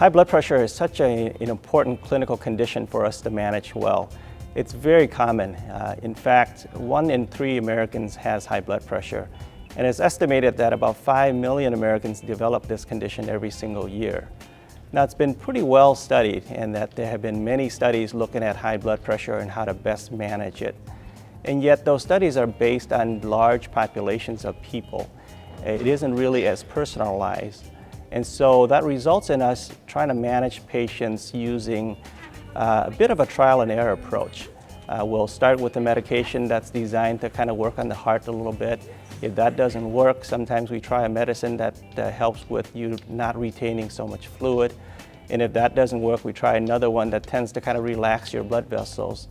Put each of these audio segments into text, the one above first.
High blood pressure is such an important clinical condition for us to manage well. It's very common. In fact, 1 in 3 Americans has high blood pressure, and it's estimated that about 5 million Americans develop this condition every single year. Now, it's been pretty well studied, and that there have been many studies looking at high blood pressure and how to best manage it. And yet those studies are based on large populations of people. It isn't really as personalized. And so that results in us trying to manage patients using a bit of a trial and error approach. We'll start with a medication that's designed to kind of work on the heart a little bit. If that doesn't work, sometimes we try a medicine that helps with you not retaining so much fluid. And if that doesn't work, we try another one that tends to kind of relax your blood vessels.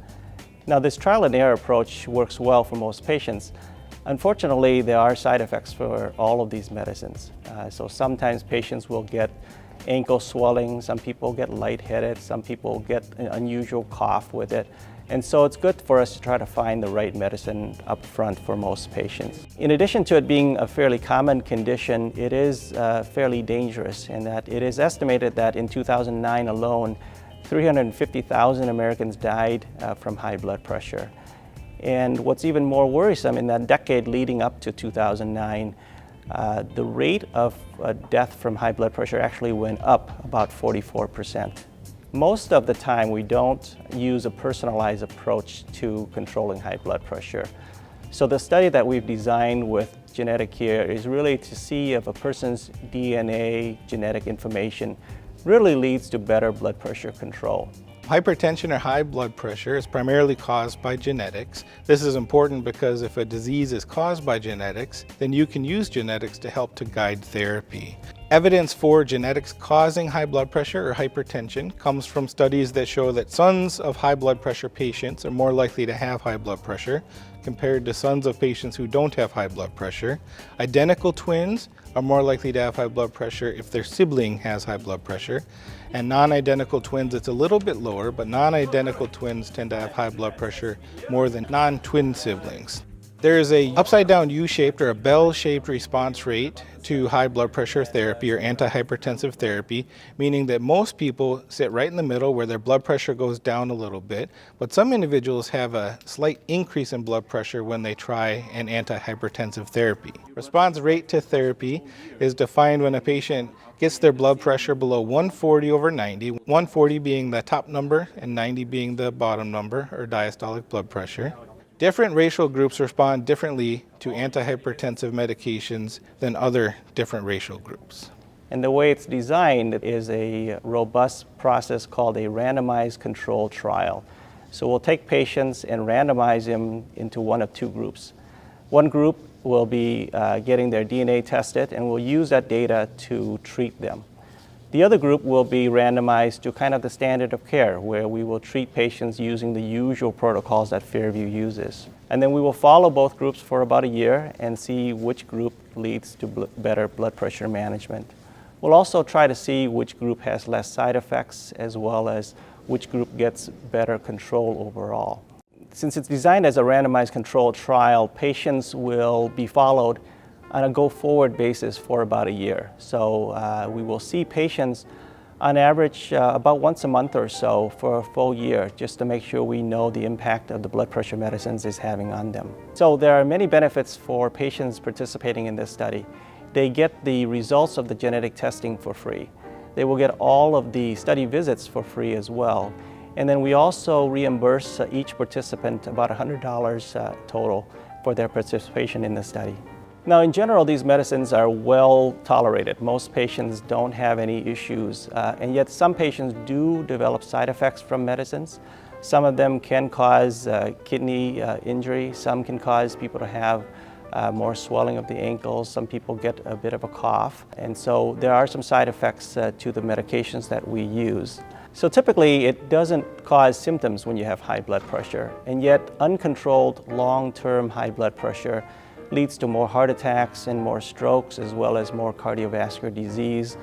Now, this trial and error approach works well for most patients. Unfortunately, there are side effects for all of these medicines. So sometimes patients will get ankle swelling, some people get lightheaded, some people get an unusual cough with it. And so it's good for us to try to find the right medicine up front for most patients. In addition to it being a fairly common condition, it is fairly dangerous in that it is estimated that in 2009 alone, 350,000 Americans died from high blood pressure. And what's even more worrisome, in that decade leading up to 2009, the rate of death from high blood pressure actually went up about 44%. Most of the time, we don't use a personalized approach to controlling high blood pressure. So the study that we've designed with Genetic here is really to see if a person's DNA genetic information really leads to better blood pressure control. Hypertension or high blood pressure is primarily caused by genetics. This is important because if a disease is caused by genetics, then you can use genetics to help to guide therapy. Evidence for genetics causing high blood pressure or hypertension comes from studies that show that sons of high blood pressure patients are more likely to have high blood pressure compared to sons of patients who don't have high blood pressure. Identical twins are more likely to have high blood pressure if their sibling has high blood pressure. And non-identical twins, it's a little bit lower, but non-identical twins tend to have high blood pressure more than non-twin siblings. There's a upside-down U-shaped or a bell-shaped response rate to high blood pressure therapy or antihypertensive therapy, meaning that most people sit right in the middle where their blood pressure goes down a little bit, but some individuals have a slight increase in blood pressure when they try an antihypertensive therapy. Response rate to therapy is defined when a patient gets their blood pressure below 140 over 90, 140 being the top number and 90 being the bottom number or diastolic blood pressure. Different racial groups respond differently to antihypertensive medications than other different racial groups. And the way it's designed is a robust process called a randomized controlled trial. So we'll take patients and randomize them into one of 2 groups. One group will be getting their DNA tested, and we'll use that data to treat them. The other group will be randomized to kind of the standard of care, where we will treat patients using the usual protocols that Fairview uses. And then we will follow both groups for about a year and see which group leads to better blood pressure management. We'll also try to see which group has less side effects, as well as which group gets better control overall. Since it's designed as a randomized controlled trial, patients will be followed on a go-forward basis for about a year. So we will see patients on average about once a month or so for a full year, just to make sure we know the impact of the blood pressure medicines is having on them. So there are many benefits for patients participating in this study. They get the results of the genetic testing for free. They will get all of the study visits for free as well. And then we also reimburse each participant about $100 total for their participation in the study. Now, in general, these medicines are well tolerated. Most patients don't have any issues, and yet some patients do develop side effects from medicines. Some of them can cause kidney injury. Some can cause people to have more swelling of the ankles. Some people get a bit of a cough. And so there are some side effects to the medications that we use. So typically, it doesn't cause symptoms when you have high blood pressure, and yet uncontrolled long-term high blood pressure leads to more heart attacks and more strokes, as well as more cardiovascular disease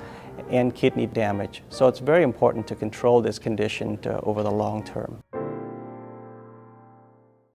and kidney damage. So it's very important to control this condition over the long term.